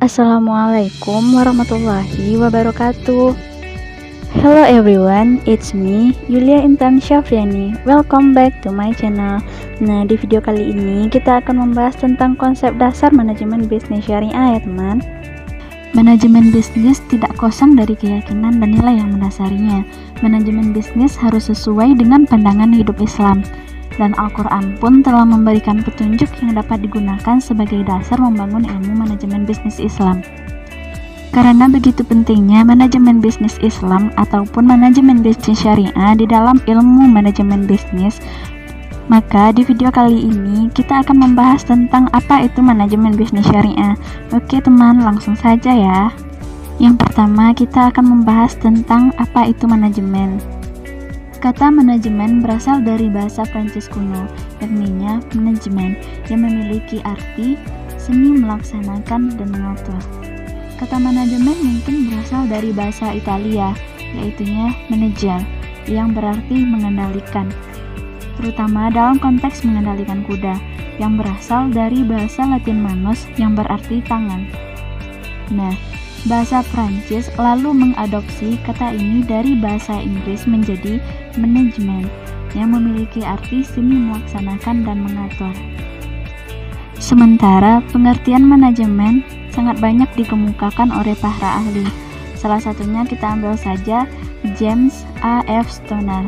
Assalamualaikum warahmatullahi wabarakatuh. Hello everyone, it's me, Yulia Intan Syafriani. Welcome back to my channel. Nah, di video kali ini kita akan membahas tentang konsep dasar manajemen bisnis syariah ya teman. Manajemen bisnis tidak kosong dari keyakinan dan nilai yang mendasarinya. Manajemen bisnis harus sesuai dengan pandangan hidup Islam. Dan Al-Quran pun telah memberikan petunjuk yang dapat digunakan sebagai dasar membangun ilmu manajemen bisnis Islam. Karena begitu pentingnya manajemen bisnis Islam ataupun manajemen bisnis syariah di dalam ilmu manajemen bisnis, maka di video kali ini kita akan membahas tentang apa itu manajemen bisnis syariah. Oke teman, langsung saja ya. Yang pertama kita akan membahas tentang apa itu manajemen. Kata manajemen berasal dari bahasa Prancis kuno, artinya manajemen, yang memiliki arti seni melaksanakan dan mengatur. Kata manajemen mungkin berasal dari bahasa Italia, yaitunya manager, yang berarti mengendalikan, terutama dalam konteks mengendalikan kuda, yang berasal dari bahasa Latin manus, yang berarti tangan. Nah, bahasa Prancis lalu mengadopsi kata ini dari bahasa Inggris menjadi manajemen, yang memiliki arti seni melaksanakan dan mengatur. Sementara pengertian manajemen sangat banyak dikemukakan oleh para ahli. Salah satunya kita ambil saja James A. F. Stoner.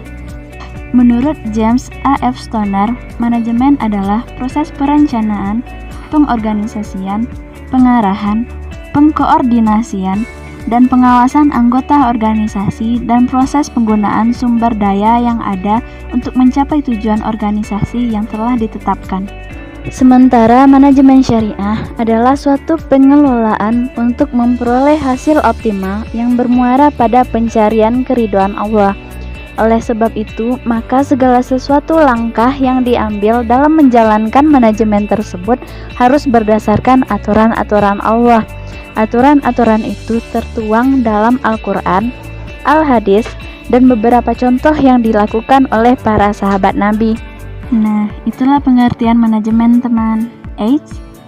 Menurut James A. F. Stoner, manajemen adalah proses perencanaan, pengorganisasian, pengarahan, pengkoordinasian, dan pengawasan anggota organisasi dan proses penggunaan sumber daya yang ada untuk mencapai tujuan organisasi yang telah ditetapkan. Sementara manajemen syariah adalah suatu pengelolaan untuk memperoleh hasil optimal yang bermuara pada pencarian keridhaan Allah. Oleh sebab itu, maka segala sesuatu langkah yang diambil dalam menjalankan manajemen tersebut harus berdasarkan aturan-aturan Allah. Aturan-aturan itu tertuang dalam Al-Quran, Al-Hadis, dan beberapa contoh yang dilakukan oleh para sahabat Nabi. Nah, itulah pengertian manajemen teman.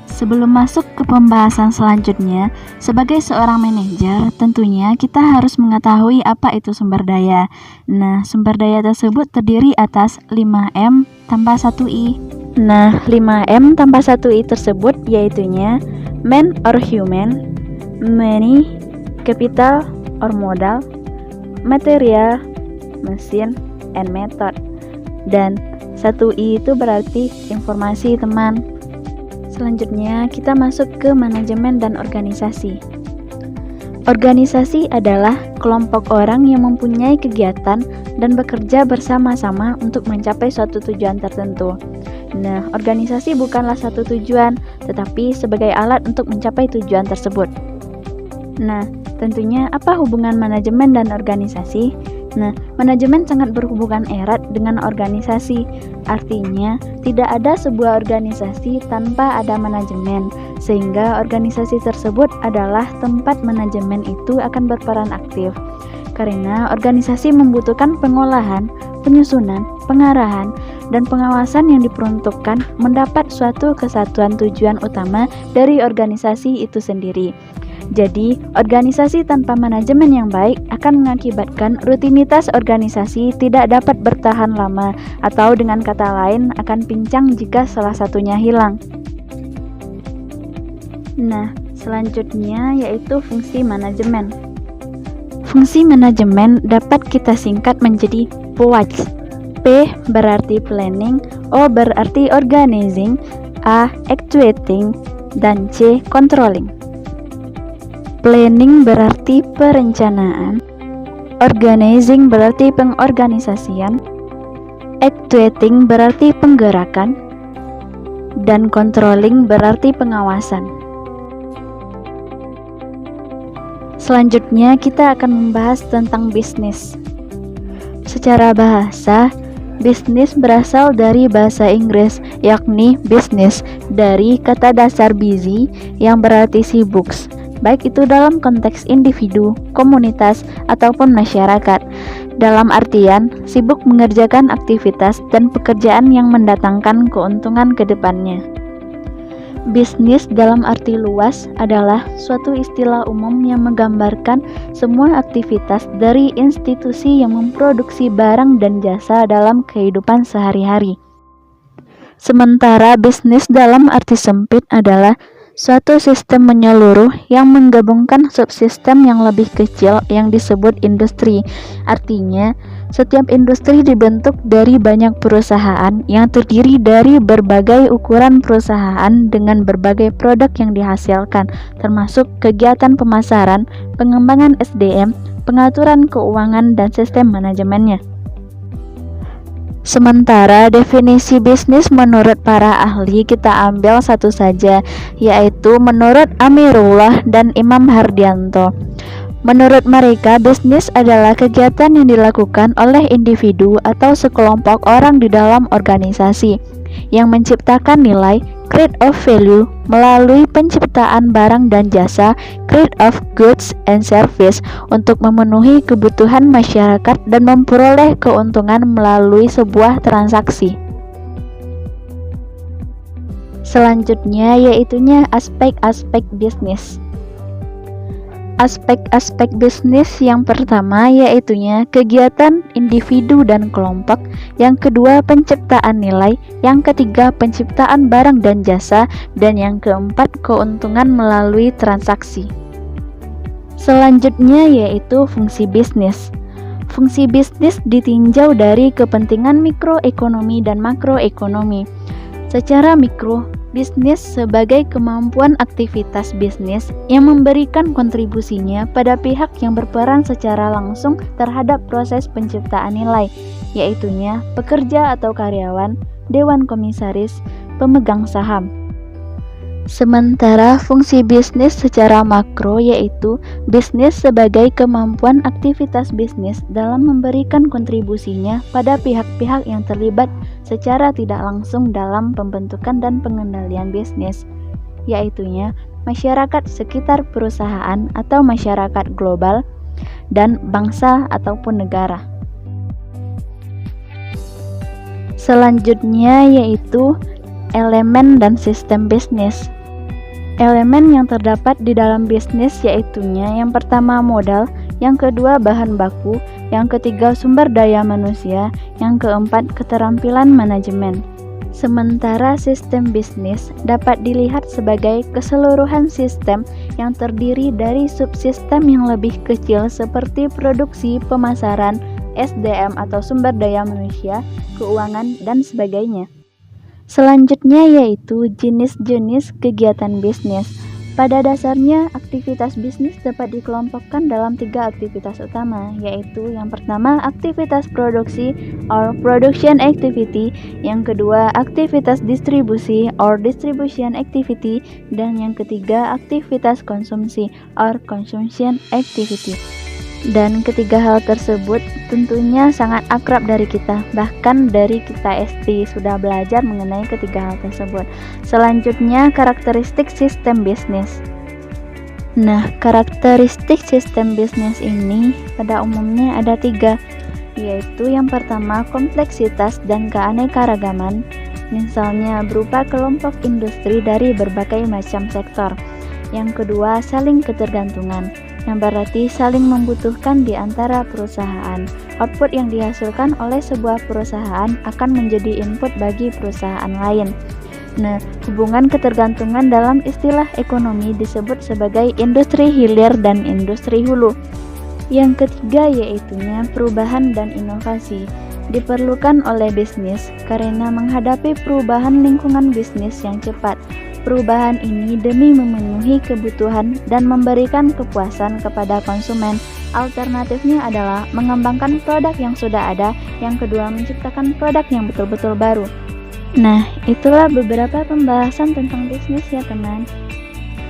Sebelum masuk ke pembahasan selanjutnya, sebagai seorang manajer, tentunya kita harus mengetahui apa itu sumber daya. Nah, sumber daya tersebut terdiri atas 5M tambah 1I. Nah, 5M tambah 1I tersebut yaitunya man or human, money, capital or modal, material, mesin, and method. Dan 1I itu berarti informasi teman. Selanjutnya kita masuk ke manajemen dan organisasi. Organisasi adalah kelompok orang yang mempunyai kegiatan dan bekerja bersama-sama untuk mencapai suatu tujuan tertentu. Nah, organisasi bukanlah satu tujuan, tetapi sebagai alat untuk mencapai tujuan tersebut. Nah, tentunya apa hubungan manajemen dan organisasi? Nah, manajemen sangat berhubungan erat dengan organisasi. Artinya, tidak ada sebuah organisasi tanpa ada manajemen, sehingga organisasi tersebut adalah tempat manajemen itu akan berperan aktif. Karena organisasi membutuhkan pengolahan, penyusunan, pengarahan, dan pengawasan yang diperuntukkan mendapat suatu kesatuan tujuan utama dari organisasi itu sendiri. Jadi, organisasi tanpa manajemen yang baik akan mengakibatkan rutinitas organisasi tidak dapat bertahan lama, atau dengan kata lain akan pincang jika salah satunya hilang. Nah, selanjutnya yaitu fungsi manajemen. Fungsi manajemen dapat kita singkat menjadi POWAC. P berarti planning, O berarti organizing, A actuating, dan C controlling. Planning berarti perencanaan, organizing berarti pengorganisasian, actuating berarti penggerakan, dan controlling berarti pengawasan. Selanjutnya kita akan membahas tentang bisnis. Secara bahasa, bisnis berasal dari bahasa Inggris, yakni business, dari kata dasar busy yang berarti sibuk, baik itu dalam konteks individu, komunitas, ataupun masyarakat. Dalam artian, sibuk mengerjakan aktivitas dan pekerjaan yang mendatangkan keuntungan ke depannya. Bisnis dalam arti luas adalah suatu istilah umum yang menggambarkan semua aktivitas dari institusi yang memproduksi barang dan jasa dalam kehidupan sehari-hari. Sementara bisnis dalam arti sempit adalah suatu sistem menyeluruh yang menggabungkan subsistem yang lebih kecil yang disebut industri. Artinya, setiap industri dibentuk dari banyak perusahaan yang terdiri dari berbagai ukuran perusahaan dengan berbagai produk yang dihasilkan, termasuk kegiatan pemasaran, pengembangan SDM, pengaturan keuangan, dan sistem manajemennya. Sementara definisi bisnis menurut para ahli kita ambil satu saja, yaitu menurut Amirullah dan Imam Hardianto. Menurut mereka, bisnis adalah kegiatan yang dilakukan oleh individu atau sekelompok orang di dalam organisasi yang menciptakan nilai, create of value, melalui penciptaan barang dan jasa, create of goods and service, untuk memenuhi kebutuhan masyarakat dan memperoleh keuntungan melalui sebuah transaksi. Selanjutnya yaitunya aspek-aspek bisnis. Aspek-aspek bisnis yang pertama yaitunya kegiatan individu dan kelompok, yang kedua penciptaan nilai, yang ketiga penciptaan barang dan jasa, dan yang keempat keuntungan melalui transaksi. Selanjutnya yaitu fungsi bisnis. Fungsi bisnis ditinjau dari kepentingan mikroekonomi dan makroekonomi. Secara mikro, bisnis sebagai kemampuan aktivitas bisnis yang memberikan kontribusinya pada pihak yang berperan secara langsung terhadap proses penciptaan nilai, yaitunya pekerja atau karyawan, dewan komisaris, pemegang saham. Sementara fungsi bisnis secara makro yaitu bisnis sebagai kemampuan aktivitas bisnis dalam memberikan kontribusinya pada pihak-pihak yang terlibat secara tidak langsung dalam pembentukan dan pengendalian bisnis, yaitunya masyarakat sekitar perusahaan atau masyarakat global, dan bangsa ataupun negara. Selanjutnya yaitu elemen dan sistem bisnis. Elemen yang terdapat di dalam bisnis yaitunya yang pertama modal, yang kedua bahan baku, yang ketiga sumber daya manusia, yang keempat keterampilan manajemen. Sementara sistem bisnis dapat dilihat sebagai keseluruhan sistem yang terdiri dari subsistem yang lebih kecil seperti produksi, pemasaran, SDM atau sumber daya manusia, keuangan, dan sebagainya. Selanjutnya yaitu jenis-jenis kegiatan bisnis. Pada dasarnya, aktivitas bisnis dapat dikelompokkan dalam 3 aktivitas utama, yaitu yang pertama aktivitas produksi or production activity, yang kedua aktivitas distribusi or distribution activity, dan yang ketiga aktivitas konsumsi or consumption activity. Dan ketiga hal tersebut tentunya sangat akrab dari kita, bahkan dari kita SD sudah belajar mengenai ketiga hal tersebut. Selanjutnya karakteristik sistem bisnis. Nah, karakteristik sistem bisnis ini pada umumnya ada 3, yaitu yang pertama kompleksitas dan keanekaragaman, misalnya berupa kelompok industri dari berbagai macam sektor. Yang kedua saling ketergantungan, yang berarti saling membutuhkan di antara perusahaan. Output yang dihasilkan oleh sebuah perusahaan akan menjadi input bagi perusahaan lain. Nah, hubungan ketergantungan dalam istilah ekonomi disebut sebagai industri hilir dan industri hulu. Yang ketiga yaitunya perubahan dan inovasi. Diperlukan oleh bisnis karena menghadapi perubahan lingkungan bisnis yang cepat. Perubahan ini demi memenuhi kebutuhan dan memberikan kepuasan kepada konsumen. Alternatifnya adalah mengembangkan produk yang sudah ada, yang kedua menciptakan produk yang betul-betul baru. Nah, itulah beberapa pembahasan tentang bisnis ya teman.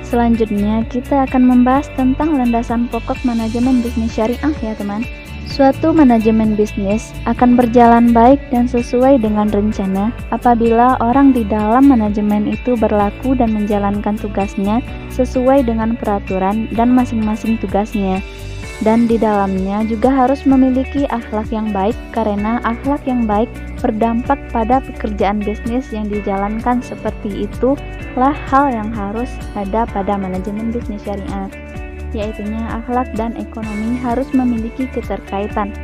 Selanjutnya kita akan membahas tentang landasan pokok manajemen bisnis syariah ya teman. Suatu manajemen bisnis akan berjalan baik dan sesuai dengan rencana apabila orang di dalam manajemen itu berlaku dan menjalankan tugasnya sesuai dengan peraturan dan masing-masing tugasnya. Dan di dalamnya juga harus memiliki akhlak yang baik, karena akhlak yang baik berdampak pada pekerjaan bisnis yang dijalankan. Seperti itulah hal yang harus ada pada manajemen bisnis syariah, yaitunya akhlak dan ekonomi harus memiliki keterkaitan.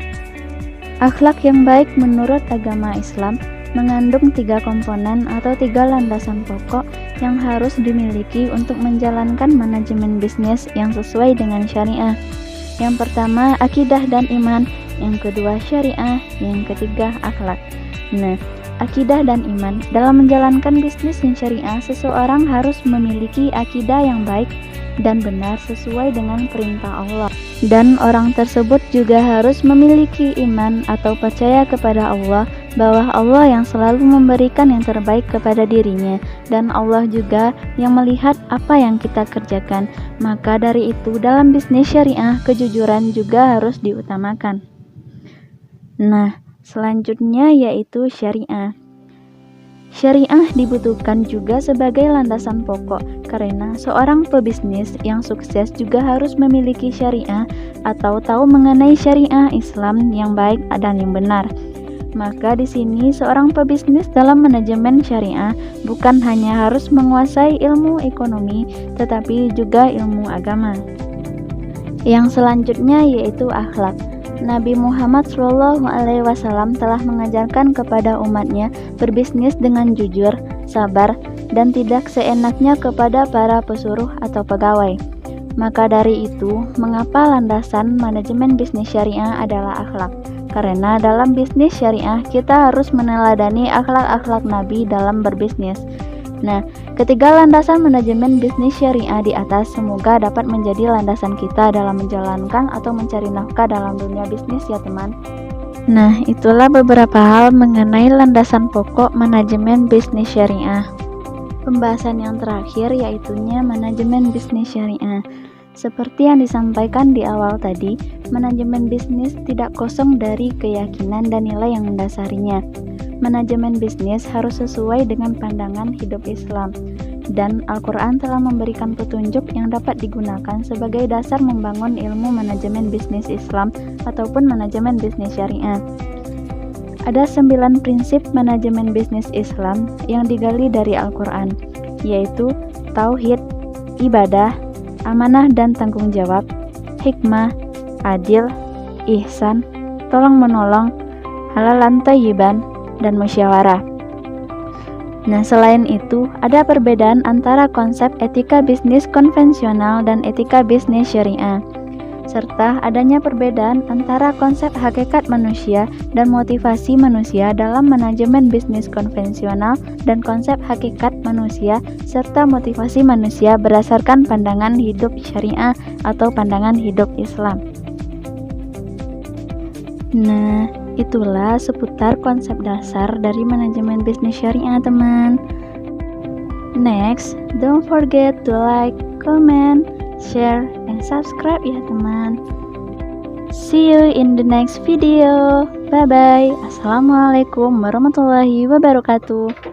Akhlak yang baik menurut agama Islam mengandung 3 komponen atau 3 landasan pokok yang harus dimiliki untuk menjalankan manajemen bisnis yang sesuai dengan syariah. Yang pertama, akidah dan iman. Yang kedua, syariah. Yang ketiga, akhlak. Nah, akidah dan iman. Dalam menjalankan bisnis yang syariah, seseorang harus memiliki akidah yang baik dan benar sesuai dengan perintah Allah. Dan orang tersebut juga harus memiliki iman atau percaya kepada Allah, bahwa Allah yang selalu memberikan yang terbaik kepada dirinya, dan Allah juga yang melihat apa yang kita kerjakan. Maka dari itu, dalam bisnis syariah, kejujuran juga harus diutamakan. Nah, selanjutnya yaitu syariah. Syariah dibutuhkan juga sebagai landasan pokok, karena seorang pebisnis yang sukses juga harus memiliki syariah atau tahu mengenai syariah Islam yang baik dan yang benar. Maka di sini seorang pebisnis dalam manajemen syariah bukan hanya harus menguasai ilmu ekonomi, tetapi juga ilmu agama. Yang selanjutnya yaitu akhlak. Nabi Muhammad SAW telah mengajarkan kepada umatnya berbisnis dengan jujur, sabar, dan tidak seenaknya kepada para pesuruh atau pegawai. Maka dari itu, mengapa landasan manajemen bisnis syariah adalah akhlak? Karena dalam bisnis syariah kita harus meneladani akhlak-akhlak Nabi dalam berbisnis. Nah, ketiga landasan manajemen bisnis syariah di atas semoga dapat menjadi landasan kita dalam menjalankan atau mencari nafkah dalam dunia bisnis ya teman. Nah, itulah beberapa hal mengenai landasan pokok manajemen bisnis syariah. Pembahasan yang terakhir yaitunya manajemen bisnis syariah. Seperti yang disampaikan di awal tadi, manajemen bisnis tidak kosong dari keyakinan dan nilai yang mendasarinya. Manajemen bisnis harus sesuai dengan pandangan hidup Islam, dan Al-Quran telah memberikan petunjuk yang dapat digunakan sebagai dasar membangun ilmu manajemen bisnis Islam ataupun manajemen bisnis syariah. Ada 9 prinsip manajemen bisnis Islam yang digali dari Al-Quran, yaitu tauhid, ibadah, amanah dan tanggung jawab, hikmah, adil, ihsan, tolong-menolong, halalan thayyiban, dan musyawarah. Nah, selain itu, ada perbedaan antara konsep etika bisnis konvensional dan etika bisnis syariah, serta adanya perbedaan antara konsep hakikat manusia dan motivasi manusia dalam manajemen bisnis konvensional dan konsep hakikat manusia serta motivasi manusia berdasarkan pandangan hidup syariah atau pandangan hidup Islam. Nah, itulah seputar konsep dasar dari manajemen bisnis syariah, teman. Next, don't forget to like, comment, share, and subscribe ya, teman. See you in the next video. Bye-bye. Assalamualaikum warahmatullahi wabarakatuh.